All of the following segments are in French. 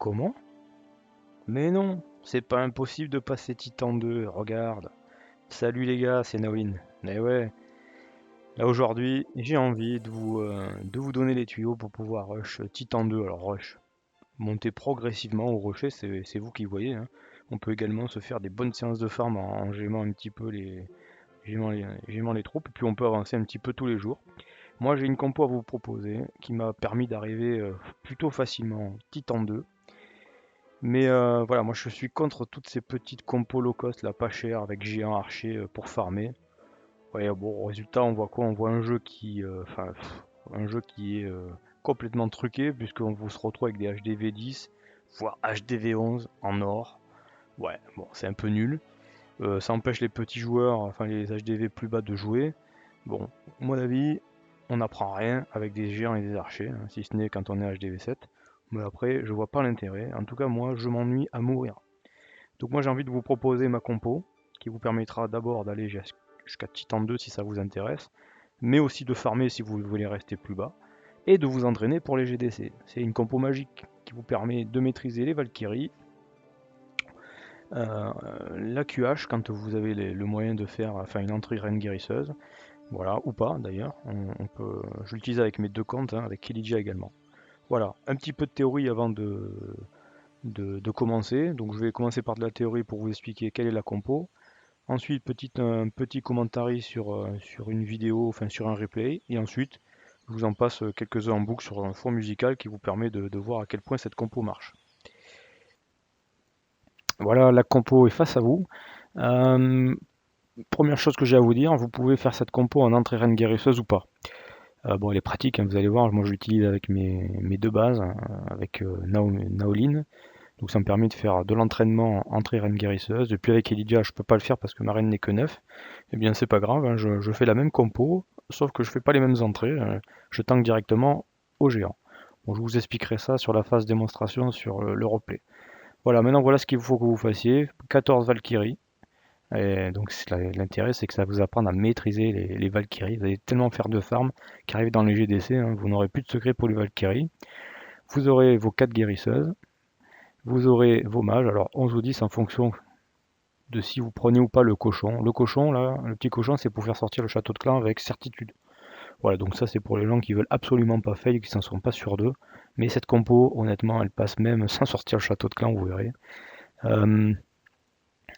Comment? Mais non, c'est pas impossible de passer Titan 2, regarde. Salut les gars, c'est Naoin. Mais ouais, là aujourd'hui, j'ai envie de vous donner les tuyaux pour pouvoir rush Titan 2. Alors rush, monter progressivement au rocher, c'est vous qui voyez, hein. On peut également se faire des bonnes séances de farm en gémant un petit peu gémant les troupes, et puis on peut avancer un petit peu tous les jours. Moi j'ai une compo à vous proposer qui m'a permis d'arriver plutôt facilement Titan 2. Mais voilà, moi je suis contre toutes ces petites compos low cost là, pas chères, avec géant archer pour farmer. Ouais, bon, au résultat, on voit quoi? On voit un jeu un jeu qui est complètement truqué, puisqu'on vous se retrouve avec des HDV 10, voire HDV 11 en or. Ouais, bon, c'est un peu nul. Ça empêche les petits joueurs, enfin les HDV plus bas de jouer. Bon, à mon avis, on n'apprend rien avec des géants et des archers, hein, si ce n'est quand on est HDV 7. Mais après, je vois pas l'intérêt. En tout cas, moi, je m'ennuie à mourir. Donc moi, j'ai envie de vous proposer ma compo, qui vous permettra d'abord d'aller jusqu'à Titan 2 si ça vous intéresse, mais aussi de farmer si vous voulez rester plus bas, et de vous entraîner pour les GDC. C'est une compo magique qui vous permet de maîtriser les Valkyries, la QH quand vous avez le moyen de faire une entrée reine guérisseuse, voilà, ou pas d'ailleurs. Je l'utilise avec mes deux comptes, hein, avec Kilija également. Voilà, un petit peu de théorie avant de commencer. Donc je vais commencer par de la théorie pour vous expliquer quelle est la compo. Ensuite, un petit commentaire sur une vidéo, enfin sur un replay. Et ensuite, je vous en passe quelques-uns en boucle sur un fond musical qui vous permet de voir à quel point cette compo marche. Voilà, la compo est face à vous. Euh, Première chose que j'ai à vous dire, vous pouvez faire cette compo en entrée reine guérisseuse ou pas. Bon, elle est pratique, hein, vous allez voir, moi je l'utilise avec mes deux bases, hein, avec Naolin. Donc ça me permet de faire de l'entraînement entrée reine guérisseuse. Depuis avec Elijah, je peux pas le faire parce que ma reine n'est que 9. Eh bien c'est pas grave, hein, je fais la même compo, sauf que je fais pas les mêmes entrées, je tank directement au géant. Bon, je vous expliquerai ça sur la phase démonstration sur le replay. Voilà, maintenant voilà ce qu'il faut que vous fassiez. 14 Valkyries. Et donc l'intérêt c'est que ça va vous apprendre à maîtriser les Valkyries. Vous allez tellement faire de farm qu'arrivé dans les GDC, hein, vous n'aurez plus de secret pour les Valkyries. Vous aurez vos 4 guérisseuses. Vous aurez vos mages, alors 11 ou 10 en fonction de si vous prenez ou pas le cochon. Le cochon, là, le petit cochon, c'est pour faire sortir le château de clan avec certitude. Voilà, donc ça c'est pour les gens qui veulent absolument pas fail, qui s'en sont pas sûrs d'eux. Mais cette compo, honnêtement, elle passe même sans sortir le château de clan, vous verrez. Euh,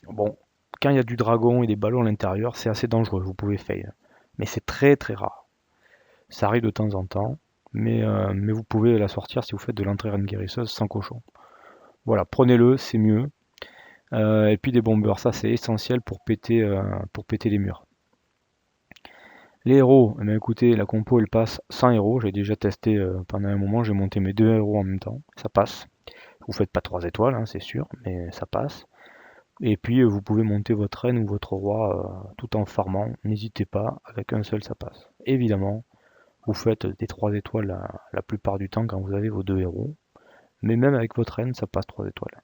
bon, quand il y a du dragon et des ballons à l'intérieur, c'est assez dangereux, vous pouvez fail. Mais c'est très très rare. Ça arrive de temps en temps, mais vous pouvez la sortir si vous faites de l'entrée reine guérisseuse sans cochon. Voilà, prenez-le, c'est mieux. Et puis des bombers, ça c'est essentiel pour péter les murs. Les héros, eh bien, écoutez, la compo elle passe sans héros. J'ai déjà testé pendant un moment, j'ai monté mes deux héros en même temps. Ça passe. Vous faites pas 3 étoiles, hein, c'est sûr, mais ça passe. Et puis vous pouvez monter votre reine ou votre roi tout en farmant. N'hésitez pas, avec un seul ça passe. Évidemment, vous faites des 3 étoiles la plupart du temps quand vous avez vos deux héros. Mais même avec votre reine, ça passe 3 étoiles.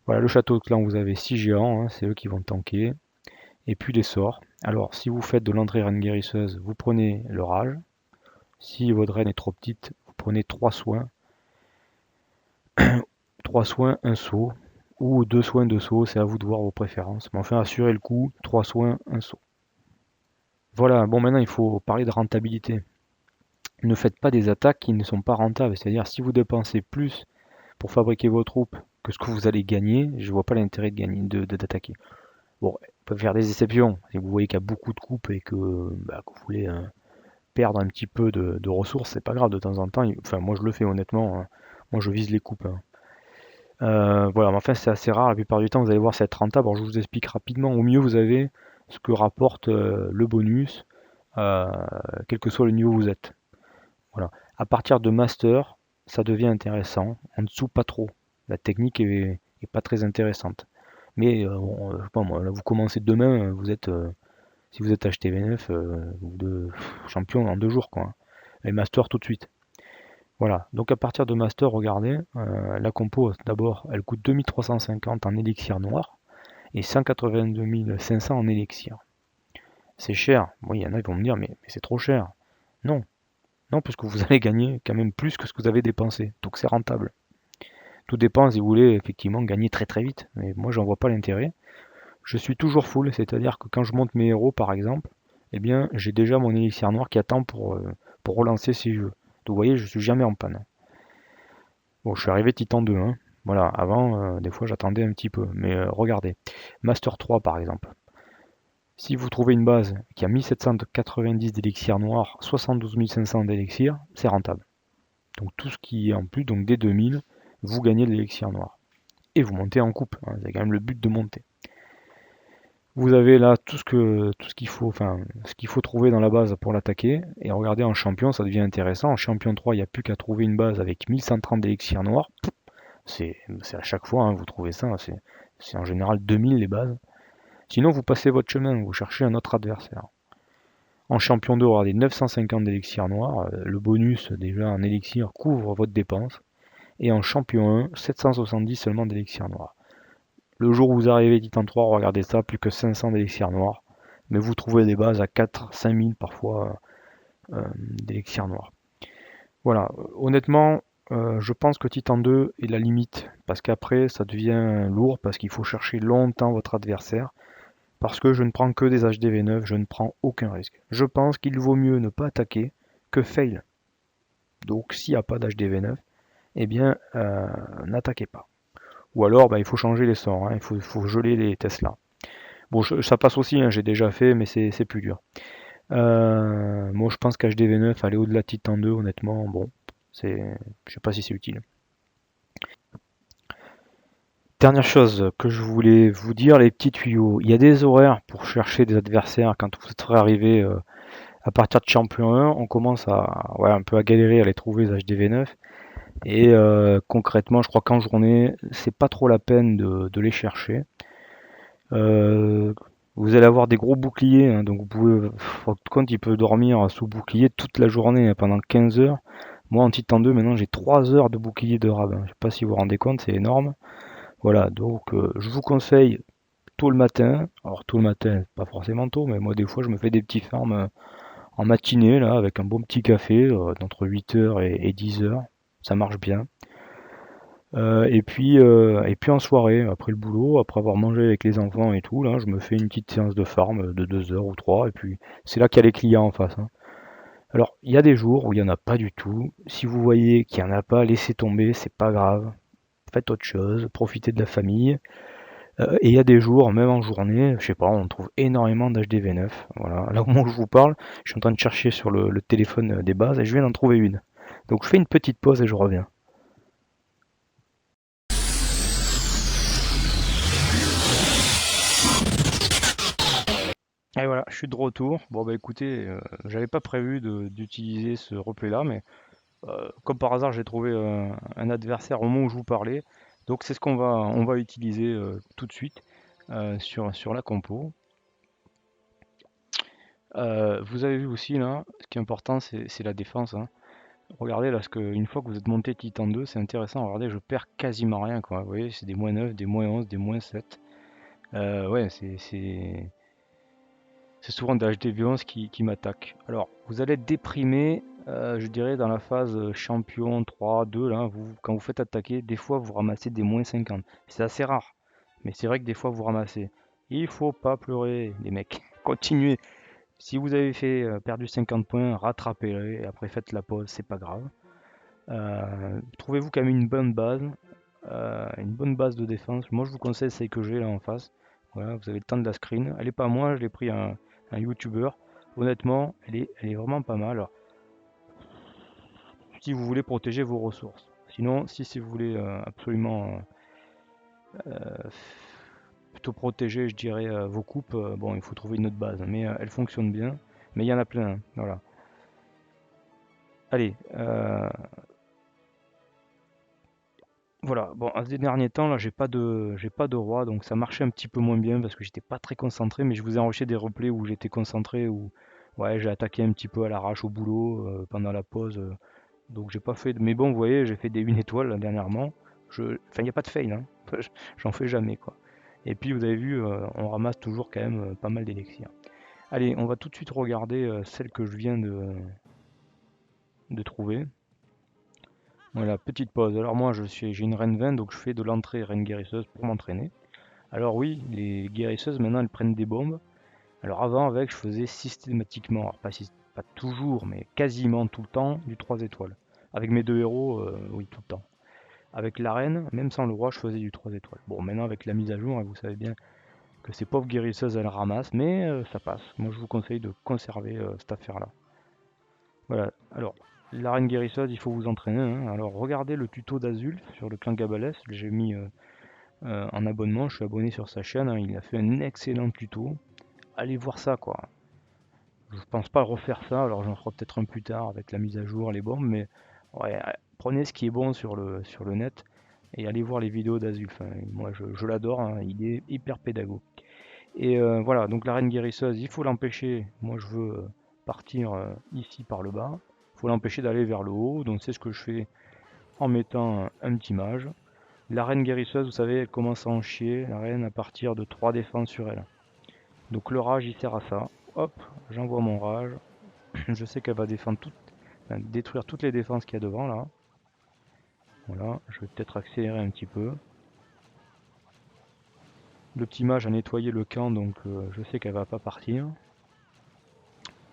Voilà, le château de clan, vous avez 6 géants, hein, c'est eux qui vont tanker. Et puis les sorts. Alors, si vous faites de l'entrée reine guérisseuse, vous prenez le rage. Si votre reine est trop petite, vous prenez 3 soins. 3 soins, un saut. Ou 2 soins, 2 sauts, c'est à vous de voir vos préférences. Mais enfin, assurez le coup, 3 soins, un saut. Voilà, bon maintenant il faut parler de rentabilité. Ne faites pas des attaques qui ne sont pas rentables. C'est-à-dire, si vous dépensez plus pour fabriquer vos troupes que ce que vous allez gagner, je vois pas l'intérêt de gagner, d'attaquer. Bon, on peut faire des exceptions. Si vous voyez qu'il y a beaucoup de coupes et que vous voulez perdre un petit peu de ressources, c'est pas grave de temps en temps. Enfin, moi je le fais honnêtement, hein. Moi je vise les coupes, hein. Voilà, mais enfin c'est assez rare. La plupart du temps, vous allez voir, c'est être rentable. Alors je vous explique rapidement. Au mieux, vous avez ce que rapporte le bonus, euh, quel que soit le niveau où vous êtes. Voilà. À partir de master, ça devient intéressant. En dessous, pas trop. La technique est pas très intéressante. Mais je sais pas moi, là, vous commencez demain, si vous êtes HTV9, de champion en 2 jours, quoi, hein. Et master tout de suite. Voilà, donc à partir de master, regardez, la compo d'abord, elle coûte 2350 en élixir noir et 182 500 en élixir. C'est cher. Oui, il y en a qui vont me dire, mais c'est trop cher. Non, non, puisque vous allez gagner quand même plus que ce que vous avez dépensé, donc c'est rentable. Tout dépend si vous voulez effectivement gagner très très vite. Mais moi, j'en vois pas l'intérêt. Je suis toujours full, c'est-à-dire que quand je monte mes héros, par exemple, eh bien, j'ai déjà mon élixir noir qui attend pour relancer si je veux. Donc, vous voyez, je suis jamais en panne. Bon, je suis arrivé Titan 2, hein. Voilà, avant, des fois, j'attendais un petit peu. Mais regardez, Master 3, par exemple. Si vous trouvez une base qui a 1790 d'élixir noir, 72 500 d'élixir, c'est rentable. Donc tout ce qui est en plus, donc dès 2000, vous gagnez de l'élixir noir. Et vous montez en coupe, hein, c'est quand même le but de monter. Vous avez là tout ce qu'il faut, enfin, ce qu'il faut trouver dans la base pour l'attaquer. Et regardez, en champion, ça devient intéressant. En champion 3, il n'y a plus qu'à trouver une base avec 1130 d'élixir noir. C'est à chaque fois, hein, vous trouvez ça. C'est en général 2000 les bases. Sinon, vous passez votre chemin, vous cherchez un autre adversaire. En champion 2, regardez, 950 d'élixir noir. Le bonus, déjà, en élixir, couvre votre dépense. Et en champion 1, 770 seulement d'élixir noir. Le jour où vous arrivez Titan 3, regardez ça, plus que 500 d'élixir noir. Mais vous trouvez des bases à 4, 5000 parfois d'élixir noir. Voilà, honnêtement, je pense que Titan 2 est la limite. Parce qu'après, ça devient lourd, parce qu'il faut chercher longtemps votre adversaire. Parce que je ne prends que des HDV9, je ne prends aucun risque. Je pense qu'il vaut mieux ne pas attaquer que fail. Donc s'il n'y a pas d'HDV9, eh bien, n'attaquez pas. Ou alors, il faut changer les sorts, hein, il faut geler les Tesla. Bon, ça passe aussi, hein, j'ai déjà fait, mais c'est plus dur. Moi, je pense qu'HDV9, aller au-delà de Titan 2, honnêtement, bon, je sais pas si c'est utile. Dernière chose que je voulais vous dire, les petits tuyaux. Il y a des horaires pour chercher des adversaires quand vous serez arrivé à partir de Champion 1. On commence un peu à galérer à les trouver, les HDV9. Et concrètement, je crois qu'en journée, c'est pas trop la peine de les chercher. Vous allez avoir des gros boucliers, hein, donc vous pouvez, votre compte il peut dormir sous bouclier toute la journée, hein, pendant 15 heures. Moi en Titan 2 maintenant j'ai 3 heures de bouclier de rab, hein. Je sais pas si vous vous rendez compte, c'est énorme. Voilà, donc je vous conseille tôt le matin. Alors tôt le matin, pas forcément tôt, mais moi des fois je me fais des petits farms en matinée là, avec un bon petit café d'entre 8 heures et 10 heures. Ça marche bien. Et puis en soirée, après le boulot, après avoir mangé avec les enfants et tout, là, je me fais une petite séance de farm de 2 heures ou 3, et puis c'est là qu'il y a les clients en face, hein. Alors, il y a des jours où il n'y en a pas du tout. Si vous voyez qu'il n'y en a pas, laissez tomber, c'est pas grave. Faites autre chose, profitez de la famille. Et il y a des jours, même en journée, je sais pas, on trouve énormément d'HDV9. Voilà. Là au moment où je vous parle, je suis en train de chercher sur le téléphone des bases et je viens d'en trouver une. Donc je fais une petite pause et je reviens. Et voilà, je suis de retour. Bon bah écoutez, j'avais pas prévu d'utiliser ce replay là, mais comme par hasard j'ai trouvé un adversaire au moment où je vous parlais. Donc c'est ce qu'on va utiliser tout de suite sur la compo. Vous avez vu aussi là, ce qui est important c'est la défense, hein. Regardez là, une fois que vous êtes monté Titan 2, c'est intéressant. Regardez, je perds quasiment rien quoi. Vous voyez, c'est des -9, des -11, des -7. Ouais, c'est souvent des HDV11 qui m'attaquent. Alors, vous allez être déprimé, je dirais, dans la phase champion 3, 2, là, quand vous faites attaquer, des fois vous ramassez des -50. C'est assez rare, mais c'est vrai que des fois vous ramassez. Il faut pas pleurer, les mecs. Continuez. Si vous avez perdu 50 points, rattrapez-les et après faites la pause, c'est pas grave. Trouvez-vous quand même une bonne base de défense. Moi, je vous conseille celle que j'ai là en face. Voilà, vous avez le temps de la screen. Elle est pas à moi, je l'ai pris à un YouTuber. Honnêtement, elle est vraiment pas mal. Alors, si vous voulez protéger vos ressources. Sinon, si vous voulez absolument euh, plutôt protéger, je dirais, vos coupes, bon, il faut trouver une autre base. Mais elle fonctionne bien. Mais il y en a plein, hein, voilà. Allez, voilà, bon, ces derniers temps, là, j'ai pas de roi, donc ça marchait un petit peu moins bien parce que j'étais pas très concentré, mais je vous ai enregistré des replays où j'étais concentré, où ouais, j'ai attaqué un petit peu à l'arrache au boulot pendant la pause, donc j'ai pas fait. Mais bon, vous voyez, j'ai fait des 1 étoile là, dernièrement. Enfin, il n'y a pas de fail, hein. J'en fais jamais, quoi. Et puis, vous avez vu, on ramasse toujours quand même pas mal d'élixirs. Allez, on va tout de suite regarder celle que je viens de trouver. Voilà, petite pause. Alors moi, j'ai une reine 20, donc je fais de l'entrée reine guérisseuse pour m'entraîner. Alors oui, les guérisseuses maintenant elles prennent des bombes. Alors avant avec je faisais systématiquement, alors pas toujours, mais quasiment tout le temps du 3 étoiles. Avec mes deux héros, oui tout le temps. Avec la reine, même sans le roi, je faisais du 3 étoiles. Bon maintenant avec la mise à jour, hein, vous savez bien que ces pauvres guérisseuses elles ramassent, mais ça passe. Moi je vous conseille de conserver cette affaire-là. Voilà, alors la reine guérisseuse, il faut vous entraîner, hein. Alors regardez le tuto d'Azul sur le clan Gabalès, j'ai mis en abonnement, je suis abonné sur sa chaîne, hein. Il a fait un excellent tuto. Allez voir ça quoi. Je pense pas refaire ça, alors j'en ferai peut-être un plus tard avec la mise à jour, les bombes, mais ouais, prenez ce qui est bon sur le net et allez voir les vidéos d'Azul. Enfin, moi je l'adore, hein, il est hyper pédago. Et voilà, donc la reine guérisseuse, il faut l'empêcher. Moi je veux partir ici par le bas. Il faut l'empêcher d'aller vers le haut, donc c'est ce que je fais en mettant un petit mage. La reine guérisseuse, vous savez, elle commence à en chier, la reine, à partir de 3 défenses sur elle. Donc le rage, il sert à ça. Hop, j'envoie mon rage. Je sais qu'elle va défendre enfin, détruire toutes les défenses qu'il y a devant là. Voilà, je vais peut-être accélérer un petit peu. Le petit mage a nettoyé le camp, donc je sais qu'elle va pas partir.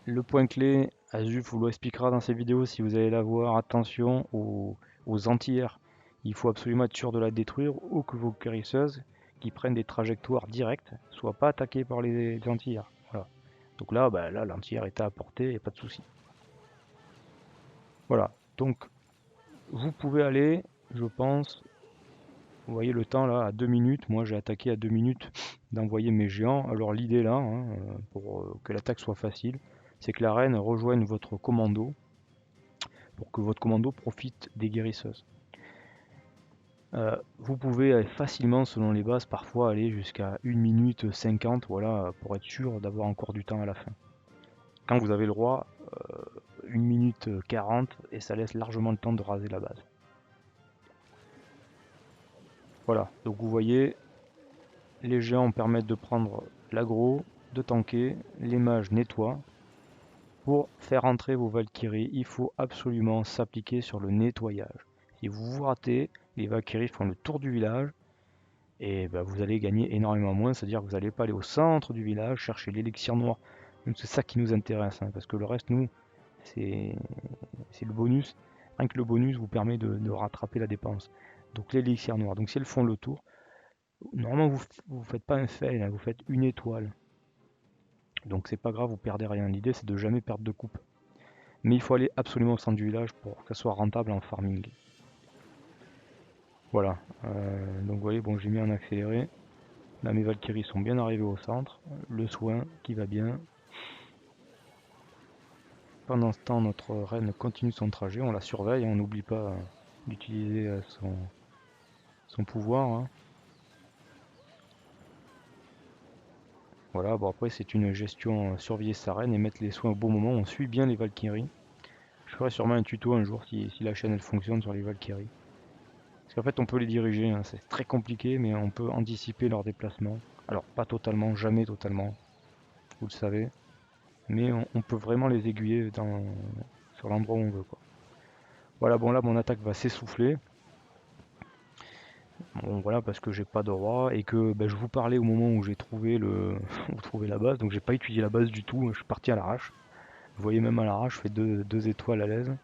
Le point clé, Azuf vous l'expliquera dans ses vidéos si vous allez la voir. Attention aux anti-air. Il faut absolument être sûr de la détruire ou que vos guérisseuses qui prennent des trajectoires directes soient pas attaquées par les anti-air. Voilà. Donc là, bah, là l'anti-air est à portée, il n'y a pas de souci. Voilà. Donc vous pouvez aller, je pense, vous voyez le temps là à 2 minutes. Moi j'ai attaqué à 2 minutes d'envoyer mes géants. Alors l'idée là, hein, pour que l'attaque soit facile, c'est que la reine rejoigne votre commando pour que votre commando profite des guérisseuses. Vous pouvez facilement, selon les bases, parfois aller jusqu'à 1 minute 50, voilà, pour être sûr d'avoir encore du temps à la fin. Quand vous avez le roi, 1 minute 40 et ça laisse largement le temps de raser la base. Voilà, donc vous voyez, les géants permettent de prendre l'aggro, de tanker, les mages nettoient. Pour faire entrer vos Valkyries, il faut absolument s'appliquer sur le nettoyage. Si vous vous ratez, les Valkyries font le tour du village et bah, vous allez gagner énormément moins, c'est-à-dire que vous n'allez pas aller au centre du village chercher l'élixir noir. C'est ça qui nous intéresse, hein, parce que le reste, nous, c'est le bonus. Rien que le bonus vous permet de rattraper la dépense. Donc l'élixir noir. Donc si elles font le tour, normalement vous faites pas un fail, hein, vous faites une étoile. Donc c'est pas grave, vous perdez rien. L'idée c'est de jamais perdre de coupe. Mais il faut aller absolument au centre du village pour qu'elle soit rentable en farming. Voilà. Donc vous voyez, bon j'ai mis en accéléré. Là mes Valkyries sont bien arrivés au centre. Le soin qui va bien. Pendant ce temps, notre reine continue son trajet. On la surveille, on n'oublie pas d'utiliser son pouvoir, hein. Voilà, bon après c'est une gestion surveiller sa reine et mettre les soins au bon moment. On suit bien les Valkyries. Je ferai sûrement un tuto un jour si la chaîne elle fonctionne sur les Valkyries. Parce qu'en fait on peut les diriger, hein, c'est très compliqué, mais on peut anticiper leur déplacement. Alors pas totalement, jamais totalement, vous le savez. Mais on peut vraiment les aiguiller sur l'endroit où on veut, quoi. Voilà, bon là mon attaque va s'essouffler. Bon voilà, parce que j'ai pas de roi et que ben, je vous parlais au moment où j'ai trouvé trouvé la base, donc j'ai pas étudié la base du tout, je suis parti à l'arrache. Vous voyez même à l'arrache, je fais deux étoiles à l'aise.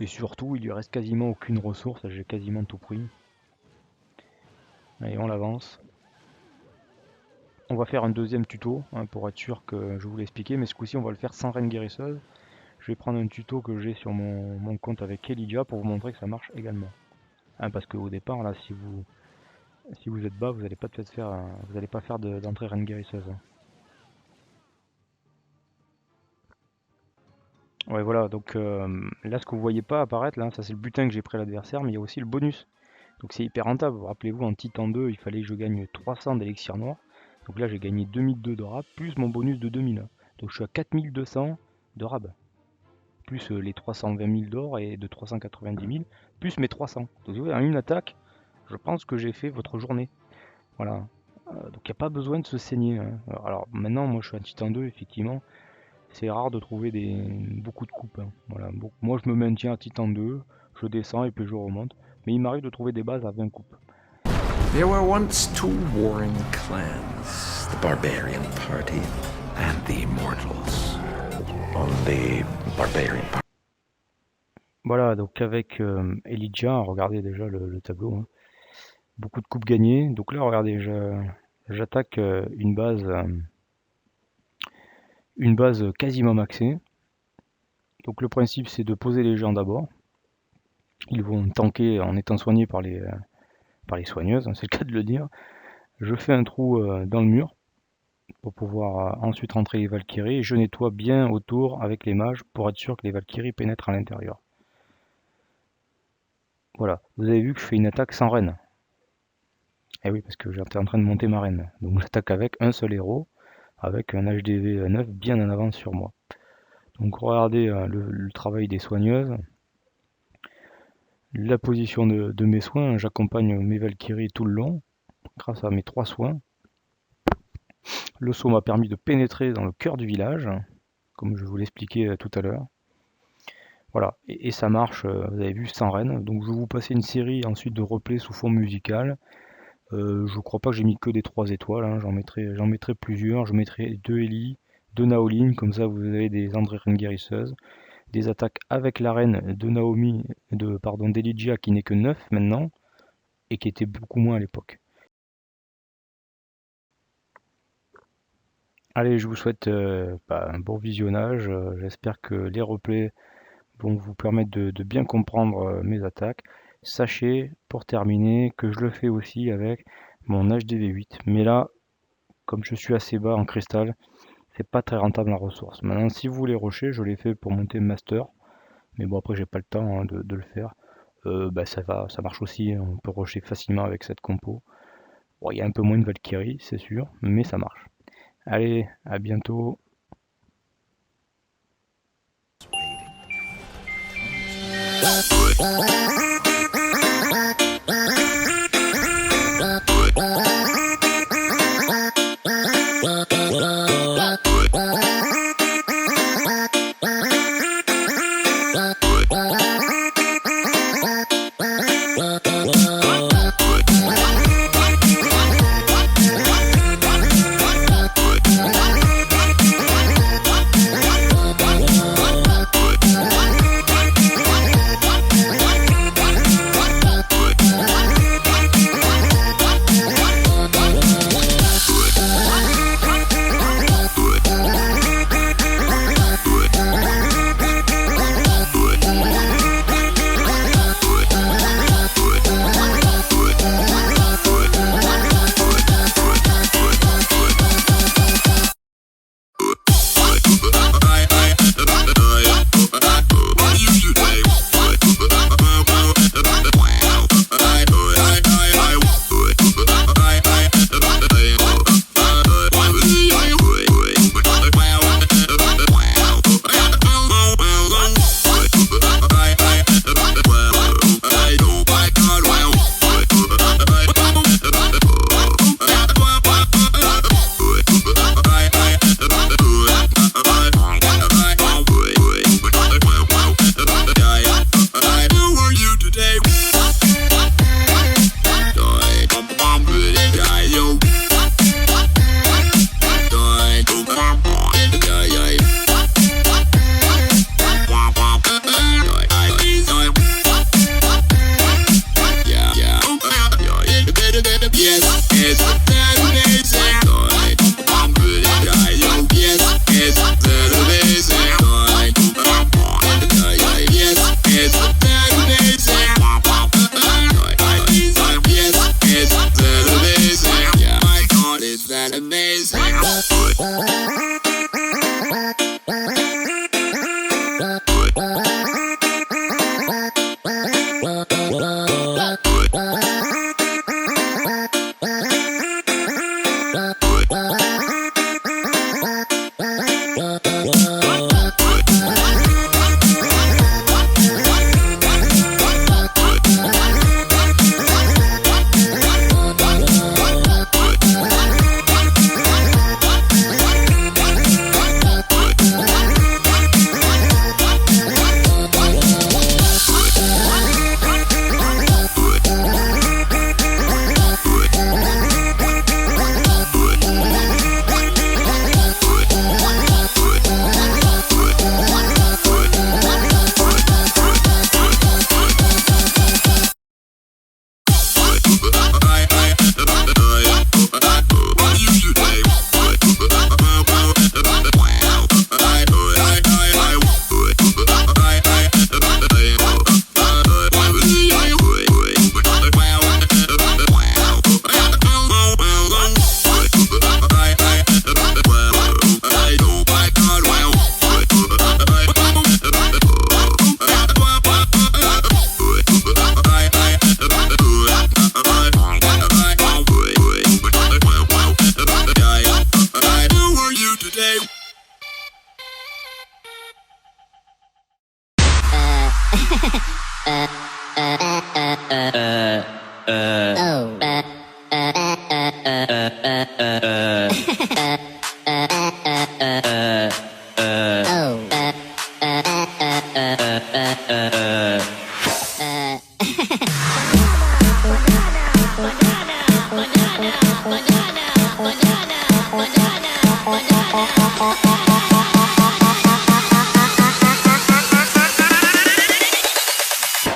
Et surtout, il lui reste quasiment aucune ressource, j'ai quasiment tout pris. Allez, on l'avance. On va faire un deuxième tuto, hein, pour être sûr que je vous l'ai expliqué, mais ce coup-ci on va le faire sans reine guérisseuse. Je vais prendre un tuto que j'ai sur mon compte avec Elijah pour vous montrer que ça marche également. Hein, parce qu'au départ, là, si vous êtes bas, vous n'allez pas peut-être faire, vous n'allez pas faire d'entrée reine guérisseuse, hein. Ouais, voilà, donc là, ce que vous voyez pas apparaître, là, ça c'est le butin que j'ai pris à l'adversaire, mais il y a aussi le bonus. Donc c'est hyper rentable. Rappelez-vous, en Titan 2, il fallait que je gagne 300 d'élixir noir. Donc là, j'ai gagné 2002 de rab, plus mon bonus de 2000. Donc je suis à 4200 de rab. Plus les 320 000 d'or et de 390 000, plus mes 300. Donc vous voyez, en une attaque, je pense que j'ai fait votre journée. Voilà. Donc il n'y a pas besoin de se saigner, hein. Alors maintenant, moi je suis à Titan 2, effectivement. C'est rare de trouver beaucoup de coupes, hein. Voilà. Bon, moi je me maintiens à Titan 2. je descends et puis je remonte. Mais il m'arrive de trouver des bases à 20 coupes. There were once two warring clans, the Barbarian Party and the Immortals. On the Barbarian Party. Voilà, donc avec Elijah, regardez déjà le tableau, hein. Beaucoup de coupes gagnées. Donc là, regardez, j'attaque une base quasiment maxée. Donc le principe, c'est de poser les gens d'abord. Ils vont tanker en étant soignés par les soigneuses, hein, c'est le cas de le dire. Je fais un trou dans le mur pour pouvoir ensuite rentrer les Valkyries. Et je nettoie bien autour avec les mages pour être sûr que les Valkyries pénètrent à l'intérieur. Voilà, vous avez vu que je fais une attaque sans reine. Eh oui, parce que j'étais en train de monter ma reine. Donc j'attaque avec un seul héros, avec un HDV 9 bien en avance sur moi. Donc regardez le travail des soigneuses. La position de mes soins, j'accompagne mes Valkyries tout le long, grâce à mes 3 soins. Le saut m'a permis de pénétrer dans le cœur du village, comme je vous l'expliquais tout à l'heure. Voilà, et ça marche, vous avez vu, sans reine. Donc je vais vous passer une série ensuite de replays sous fond musical. Je crois pas que j'ai mis que des 3 étoiles, hein. J'en mettrai plusieurs. Je mettrai 2 Ellie, 2 Naoline, comme ça vous avez des Andréenne guérisseuses. Des attaques avec la reine de Naomi, d'Elijah qui n'est que 9 maintenant, et qui était beaucoup moins à l'époque. Allez, je vous souhaite un bon visionnage. J'espère que les replays vont vous permettre de bien comprendre mes attaques. Sachez, pour terminer, que je le fais aussi avec mon HDV8. Mais là, comme je suis assez bas en cristal, c'est pas très rentable en ressources. Maintenant, si vous voulez rusher, je l'ai fait pour monter master. Mais bon, après, j'ai pas le temps, hein, de le faire. Ça marche aussi. On peut rusher facilement avec cette compo. Bon, il y a un peu moins de Valkyrie, c'est sûr, mais ça marche. Allez, à bientôt.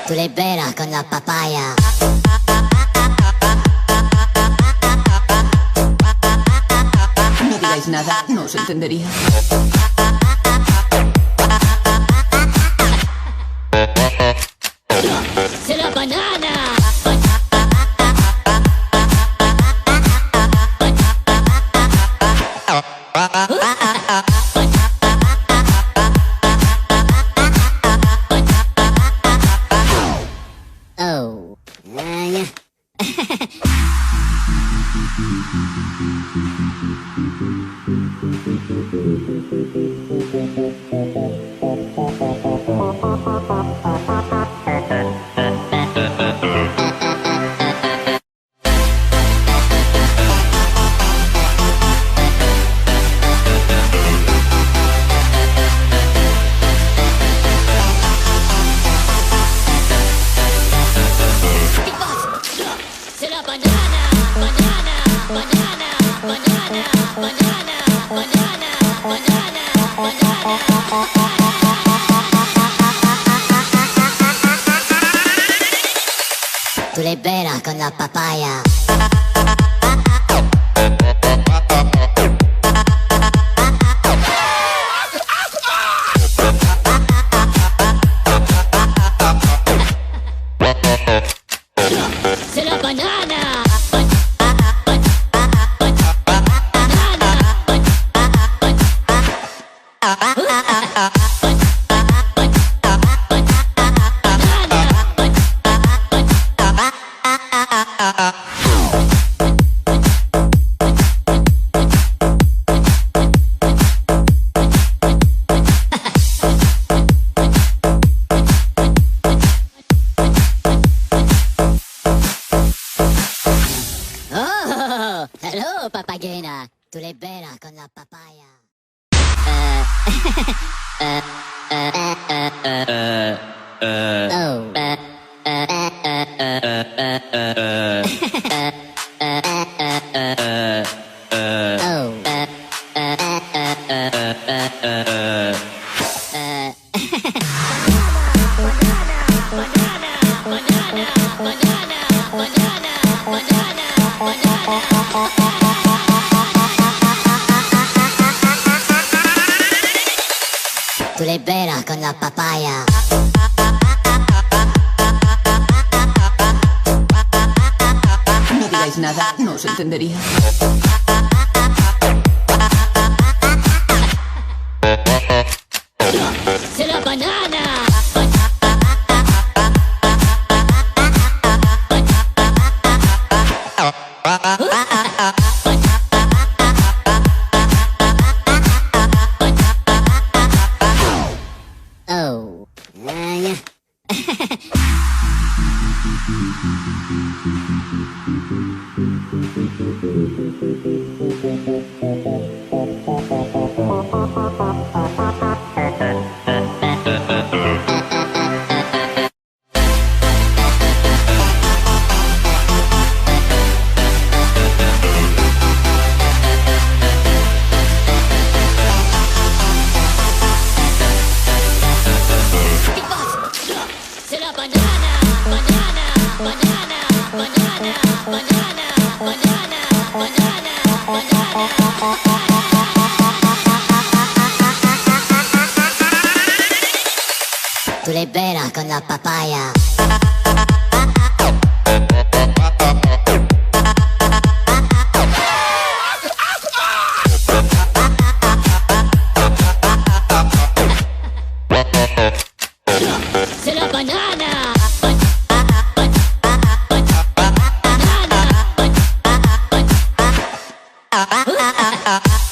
Tu le beras con la papaya. No digáis nada, no os entendería. C'est la banana. Oh. C'est la banana, banana, banana, banana, banana, banana, banana, banana. Tu le beras con la papaya. C'est la banana. Oh, hello, papagena. Tu le beras con la papaya. Tu le beras con la papaya. No digáis nada, no os entendería. C'est la banana. Oh. C'est la banana, banana, banana, banana, banana, banana, banana, banana. Tu le beras con la papaya. C'est la banana. Banana.